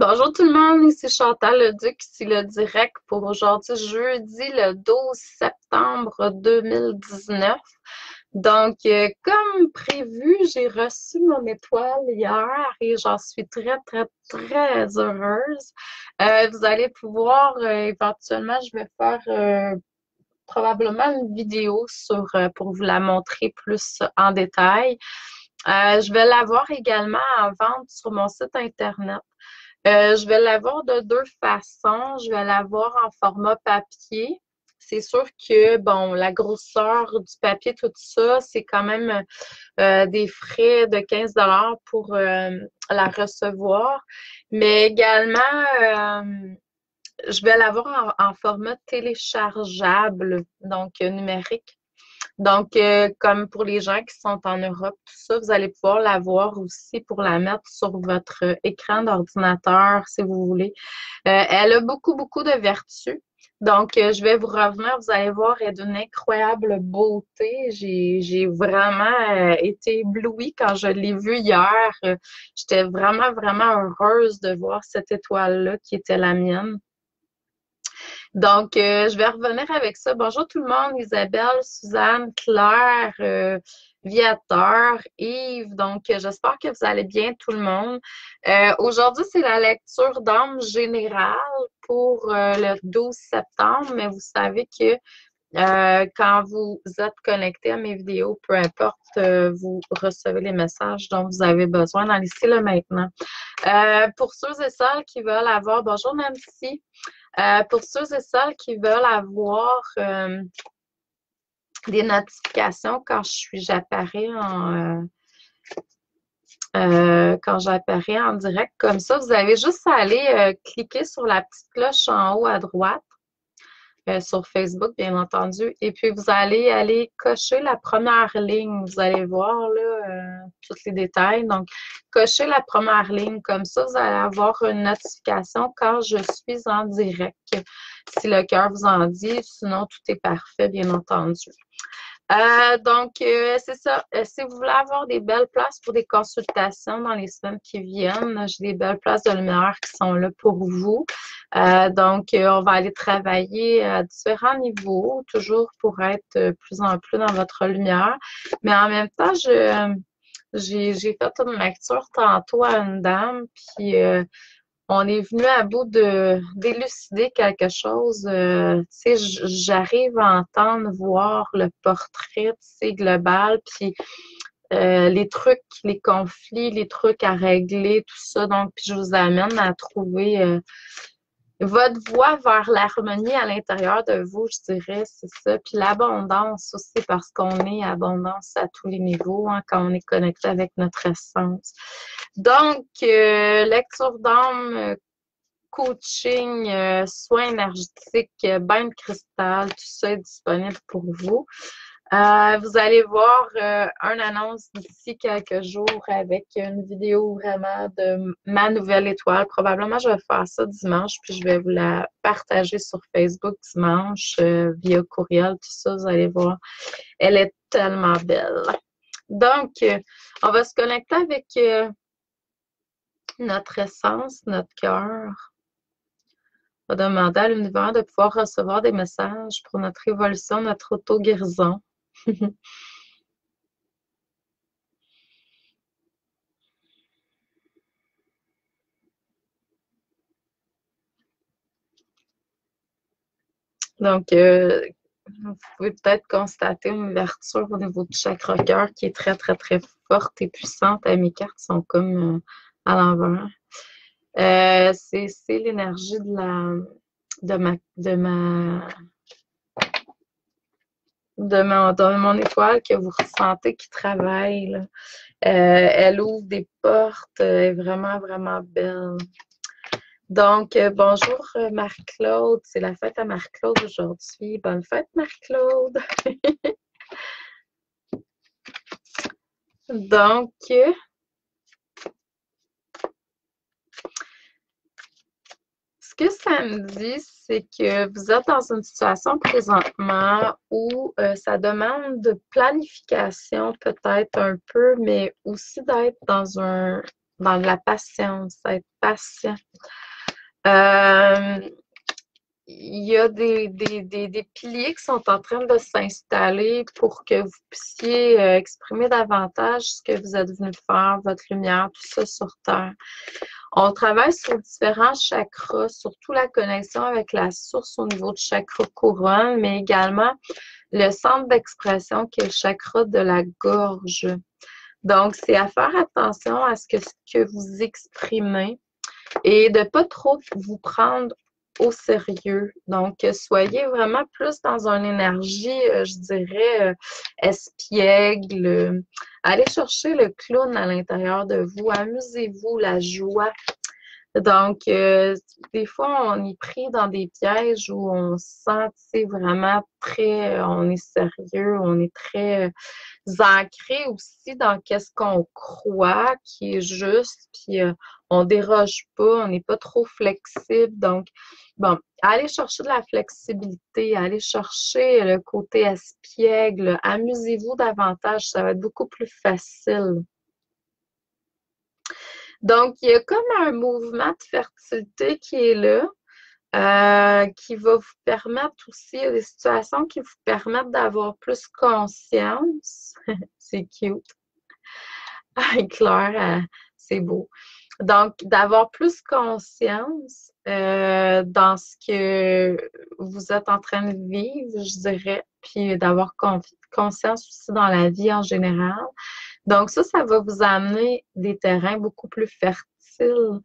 Bonjour tout le monde, ici Chantal Leduc, ici le direct pour aujourd'hui, jeudi le 12 septembre 2019. Donc, comme prévu, j'ai reçu mon étoile hier et j'en suis très, très, très heureuse. Vous allez pouvoir, éventuellement, je vais faire probablement une vidéo pour vous la montrer plus en détail. Je vais l'avoir également en vente sur mon site Internet. Je vais l'avoir de deux façons. Je vais l'avoir en format papier. C'est sûr que, bon, la grosseur du papier, tout ça, c'est quand même des frais de 15 pour la recevoir. Mais également, je vais l'avoir en format téléchargeable, donc numérique. Donc, comme pour les gens qui sont en Europe, tout ça, vous allez pouvoir la voir aussi pour la mettre sur votre écran d'ordinateur, si vous voulez. Elle a beaucoup, beaucoup de vertus. Donc, je vais vous revenir, vous allez voir, elle est d'une incroyable beauté. J'ai vraiment été éblouie quand je l'ai vue hier. J'étais vraiment, vraiment heureuse de voir cette étoile-là qui était la mienne. Donc, je vais revenir avec ça. Bonjour tout le monde, Isabelle, Suzanne, Claire, Viateur, Yves. Donc, j'espère que vous allez bien tout le monde. Aujourd'hui, c'est la lecture d'âme générale pour le 12 septembre, mais vous savez que quand vous êtes connecté à mes vidéos, peu importe, vous recevez les messages dont vous avez besoin dans l'ici le maintenant. Pour ceux et celles qui veulent avoir, bonjour Nancy. Pour ceux et celles qui veulent avoir des notifications quand j'apparais en direct comme ça, vous avez juste à aller cliquer sur la petite cloche en haut à droite. Sur Facebook, bien entendu. Et puis, vous allez aller cocher la première ligne. Vous allez voir là, tous les détails. Donc, cochez la première ligne. Comme ça, vous allez avoir une notification quand je suis en direct. Si le cœur vous en dit, sinon, tout est parfait, bien entendu. C'est ça. Si vous voulez avoir des belles places pour des consultations dans les semaines qui viennent, j'ai des belles places de lumière qui sont là pour vous. On va aller travailler à différents niveaux, toujours pour être plus en plus dans votre lumière. Mais en même temps, j'ai fait une lecture tantôt à une dame, puis on est venu à bout de d'élucider quelque chose. Tu sais, j'arrive à entendre, voir le portrait, tu sais, global, puis les trucs, les conflits, les trucs à régler, tout ça. Donc, puis je vous amène à trouver votre voie vers l'harmonie à l'intérieur de vous, je dirais, c'est ça. Puis l'abondance aussi, parce qu'on est abondance à tous les niveaux, hein, quand on est connecté avec notre essence. Donc, lecture d'âme, coaching, soins énergétiques, bain de cristal, tout ça est disponible pour vous. Vous allez voir une annonce d'ici quelques jours avec une vidéo vraiment de ma nouvelle étoile. Probablement, je vais faire ça dimanche, puis je vais vous la partager sur Facebook dimanche via courriel, tout ça, vous allez voir. Elle est tellement belle. Donc, on va se connecter avec notre essence, notre cœur. On va demander à l'univers de pouvoir recevoir des messages pour notre évolution, notre auto-guérison. Donc, vous pouvez peut-être constater une ouverture au niveau du chakra cœur qui est très, très, très forte et puissante. Mes cartes sont comme à l'envers. C'est l'énergie de mon étoile que vous ressentez qui travaille, là. Elle ouvre des portes, elle est vraiment, vraiment belle. Donc, bonjour Marc-Claude. C'est la fête à Marc-Claude aujourd'hui. Bonne fête, Marc-Claude. Donc, ce que ça me dit, c'est que vous êtes dans une situation présentement où ça demande de planification peut-être un peu, mais aussi d'être dans dans la patience, être patient. Euh, il y a des piliers qui sont en train de s'installer pour que vous puissiez exprimer davantage ce que vous êtes venu faire, votre lumière, tout ça sur Terre. On travaille sur différents chakras, surtout la connexion avec la source au niveau du chakra couronne, mais également le centre d'expression qui est le chakra de la gorge. Donc, c'est à faire attention à ce que vous exprimez et de ne pas trop vous prendre au sérieux. Donc, soyez vraiment plus dans une énergie, je dirais, espiègle. Allez chercher le clown à l'intérieur de vous. Amusez-vous, la joie. Donc, des fois, on est pris dans des pièges où on se sent, tu sais, vraiment très, on est sérieux, on est très ancré aussi dans qu'est-ce qu'on croit qui est juste, puis on déroge pas, on n'est pas trop flexible. Donc, bon, allez chercher de la flexibilité, allez chercher le côté espiègle, amusez-vous davantage, ça va être beaucoup plus facile. Donc, il y a comme un mouvement de fertilité qui est là, qui va vous permettre aussi, il y a des situations qui vous permettent d'avoir plus conscience. C'est cute. Claire, c'est beau. Donc, d'avoir plus conscience dans ce que vous êtes en train de vivre, je dirais, puis d'avoir conscience aussi dans la vie en général. Donc, ça va vous amener des terrains beaucoup plus fertiles,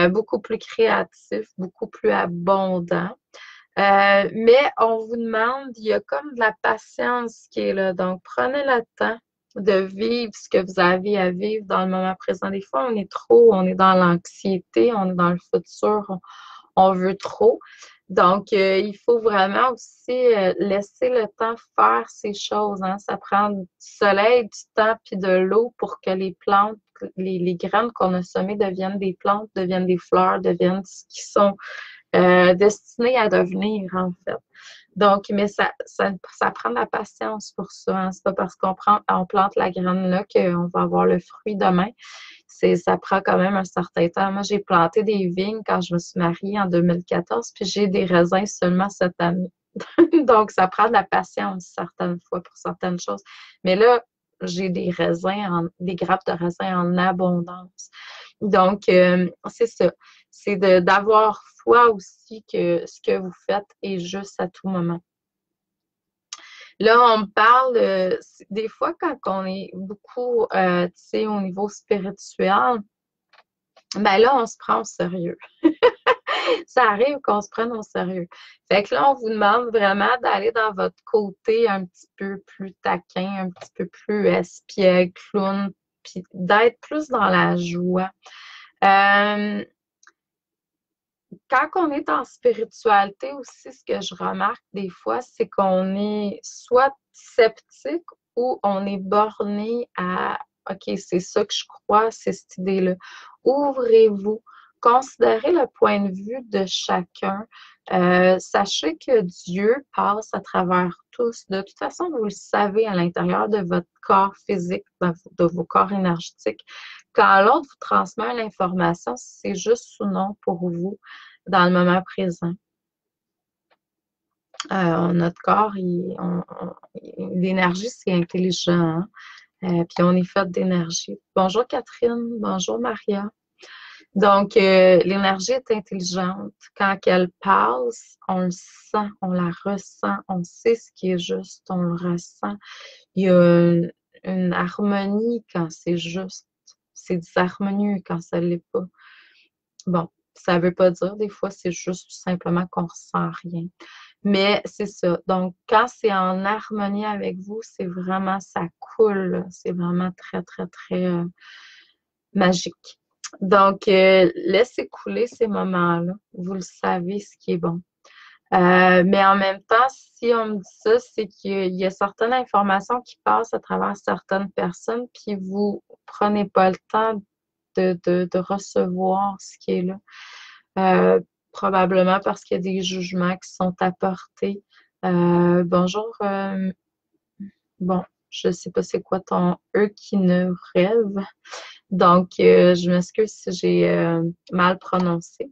beaucoup plus créatifs, beaucoup plus abondants. Mais on vous demande, il y a comme de la patience qui est là. Donc, prenez le temps de vivre ce que vous avez à vivre dans le moment présent. Des fois, on est dans l'anxiété, on est dans le futur, on veut trop. Donc, il faut vraiment aussi laisser le temps faire ces choses. Hein. Ça prend du soleil, du temps, puis de l'eau pour que les plantes, les graines qu'on a semées deviennent des plantes, deviennent des fleurs, deviennent ce qui sont destinées à devenir, en fait. Donc, mais ça prend de la patience pour ça. Hein. C'est pas parce on plante la graine là qu'on va avoir le fruit demain. Ça prend quand même un certain temps. Moi, j'ai planté des vignes quand je me suis mariée en 2014, puis j'ai des raisins seulement cette année. Donc, ça prend de la patience certaines fois pour certaines choses. Mais là, j'ai des grappes de raisins en abondance. Donc, c'est ça. C'est d'avoir foi aussi que ce que vous faites est juste à tout moment. Là, on me parle, des fois, quand on est beaucoup, tu sais, au niveau spirituel, ben là, on se prend au sérieux. Ça arrive qu'on se prenne au sérieux. Fait que là, on vous demande vraiment d'aller dans votre côté un petit peu plus taquin, un petit peu plus espiègle, clown, puis d'être plus dans la joie. Euh, Quand on est en spiritualité aussi, ce que je remarque des fois, c'est qu'on est soit sceptique ou on est borné à OK, c'est ça que je crois, c'est cette idée-là. Ouvrez-vous, considérez le point de vue de chacun. Sachez que Dieu passe à travers tous. De toute façon, vous le savez à l'intérieur de votre corps physique, de vos corps énergétiques. Quand l'autre vous transmet l'information, c'est juste ou non pour vous dans le moment présent. Notre corps, l'énergie, c'est intelligent. Hein? Puis on est fait d'énergie. Bonjour Catherine, bonjour Maria. Donc, l'énergie est intelligente. Quand elle passe, on le sent, on la ressent, on sait ce qui est juste, on le ressent. Il y a une harmonie quand c'est juste. C'est disharmonieux quand ça ne l'est pas. Bon, ça ne veut pas dire, des fois, c'est juste tout simplement qu'on ne ressent rien. Mais c'est ça. Donc, quand c'est en harmonie avec vous, c'est vraiment, ça coule. C'est vraiment très, très, très magique. Donc, laissez couler ces moments-là. Vous le savez, ce qui est bon. Mais en même temps, si on me dit ça, c'est qu'il y a certaines informations qui passent à travers certaines personnes, puis vous prenez pas le temps de recevoir ce qui est là. Probablement parce qu'il y a des jugements qui sont apportés. Bonjour. Bon, je ne sais pas c'est quoi ton eux qui ne rêve, Donc, je m'excuse si j'ai mal prononcé.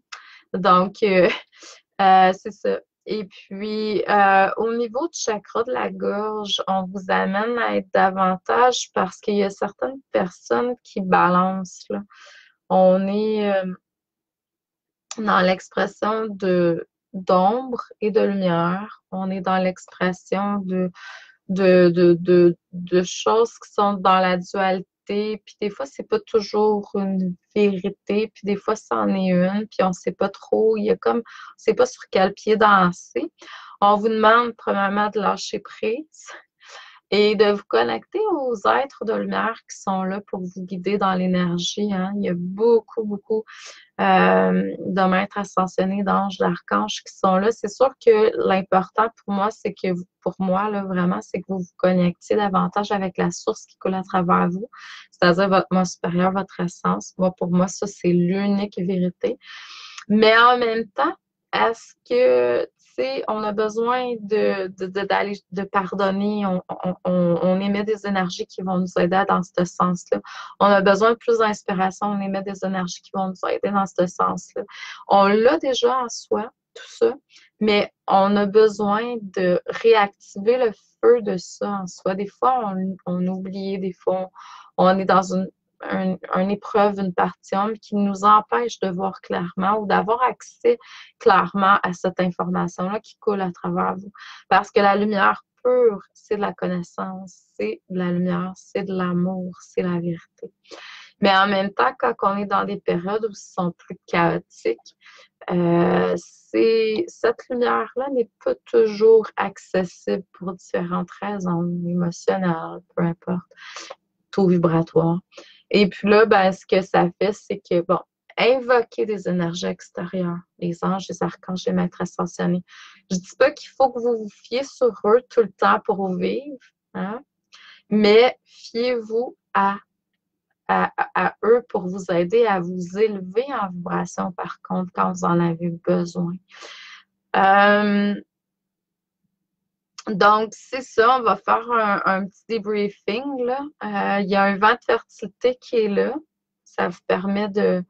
Donc, c'est ça. Et puis, au niveau du chakra de la gorge, on vous amène à être davantage parce qu'il y a certaines personnes qui balancent, là. On est dans l'expression de d'ombre et de lumière. On est dans l'expression de choses qui sont dans la dualité. Puis des fois, c'est pas toujours une vérité. Puis des fois, c'en est une. Puis on sait pas trop. Il y a comme, on sait pas sur quel pied danser. On vous demande premièrement de lâcher prise et de vous connecter aux êtres de lumière qui sont là pour vous guider dans l'énergie, hein. Il y a beaucoup, beaucoup de maîtres ascensionnés, d'anges, d'archanges qui sont là. C'est sûr que l'important pour moi, c'est que pour moi, là, vraiment, c'est que vous vous connectiez davantage avec la source qui coule à travers vous, c'est-à-dire votre moi supérieur, votre essence. Moi, pour moi, ça, c'est l'unique vérité. Mais en même temps, est-ce que, tu sais, on a besoin d'aller, de pardonner, on émet des énergies qui vont nous aider dans ce sens-là. On a besoin de plus d'inspiration, on émet des énergies qui vont nous aider dans ce sens-là. On l'a déjà en soi, tout ça, mais on a besoin de réactiver le feu de ça en soi. Des fois, on oublie, des fois, on est dans une épreuve, une partie ombre qui nous empêche de voir clairement ou d'avoir accès clairement à cette information-là qui coule à travers vous. Parce que la lumière pure, c'est de la connaissance, c'est de la lumière, c'est de l'amour, c'est la vérité. Mais en même temps, quand on est dans des périodes où ce sont plus chaotiques, cette lumière-là n'est pas toujours accessible pour différentes raisons émotionnelles, peu importe, taux vibratoire. Et puis là, ben, ce que ça fait, c'est que, bon, invoquer des énergies extérieures, les anges, les archanges, les maîtres ascensionnés. Je dis pas qu'il faut que vous vous fiez sur eux tout le temps pour vivre, hein, mais fiez-vous à eux pour vous aider à vous élever en vibration, par contre, quand vous en avez besoin. Donc, c'est ça, on va faire un petit débriefing, là. Il y a un vent de fertilité qui est là. Ça vous permet de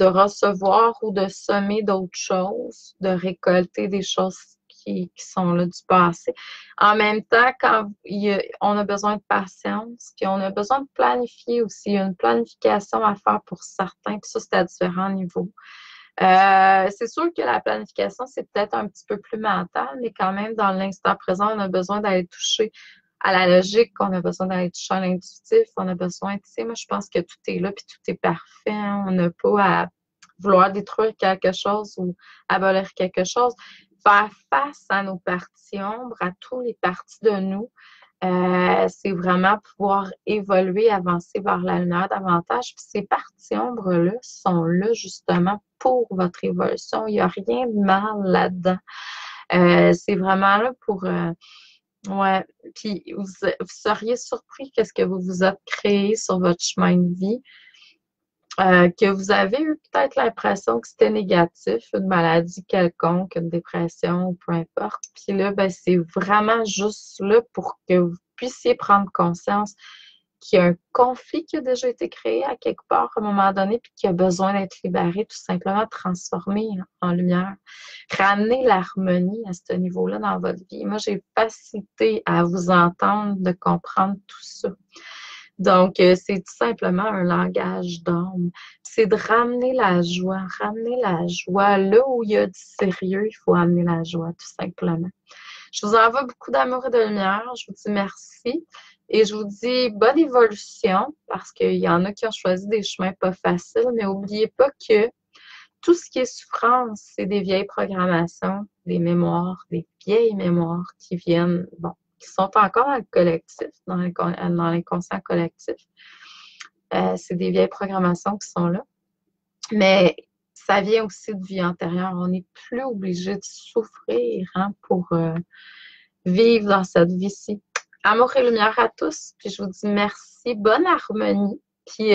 recevoir ou de semer d'autres choses, de récolter des choses qui sont là du passé. En même temps, on a besoin de patience, puis on a besoin de planifier aussi. Il y a une planification à faire pour certains, puis ça, c'est à différents niveaux. C'est sûr que la planification, c'est peut-être un petit peu plus mental, mais quand même, dans l'instant présent, on a besoin d'aller toucher à la logique, on a besoin d'aller toucher à l'intuitif, on a besoin, tu sais, moi, je pense que tout est là, puis tout est parfait, hein. On n'a pas à vouloir détruire quelque chose ou abolir quelque chose. Faire face à nos parties ombres, à tous les parties de nous, c'est vraiment pouvoir évoluer, avancer vers la lumière davantage. Puis ces parties ombres-là sont là justement pour votre évolution. Il n'y a rien de mal là-dedans. C'est vraiment là pour... ouais. Puis vous seriez surpris qu'est-ce que vous vous êtes créé sur votre chemin de vie. Que vous avez eu peut-être l'impression que c'était négatif, une maladie quelconque, une dépression, ou peu importe. Puis là, ben, c'est vraiment juste là pour que vous puissiez prendre conscience qu'il y a un conflit qui a déjà été créé à quelque part à un moment donné, puis qui a besoin d'être libéré, tout simplement transformé en lumière. Ramener l'harmonie à ce niveau-là dans votre vie. Moi, j'ai facilité à vous entendre, de comprendre tout ça. Donc, c'est tout simplement un langage d'âme. C'est de ramener la joie. Ramener la joie. Là où il y a du sérieux, il faut amener la joie, tout simplement. Je vous envoie beaucoup d'amour et de lumière. Je vous dis merci. Et je vous dis bonne évolution, parce qu'il y en a qui ont choisi des chemins pas faciles, mais n'oubliez pas que tout ce qui est souffrance, c'est des vieilles programmations, des mémoires, des vieilles mémoires qui viennent, bon, qui sont encore dans le collectif, dans l'inconscient collectif. C'est des vieilles programmations qui sont là. Mais ça vient aussi de vie antérieure. On n'est plus obligé de souffrir, hein, pour vivre dans cette vie-ci. Amour et lumière à tous. Puis je vous dis merci. Bonne harmonie. Puis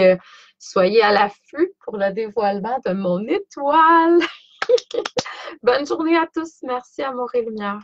soyez à l'affût pour le dévoilement de mon étoile. Bonne journée à tous. Merci, amour et lumière.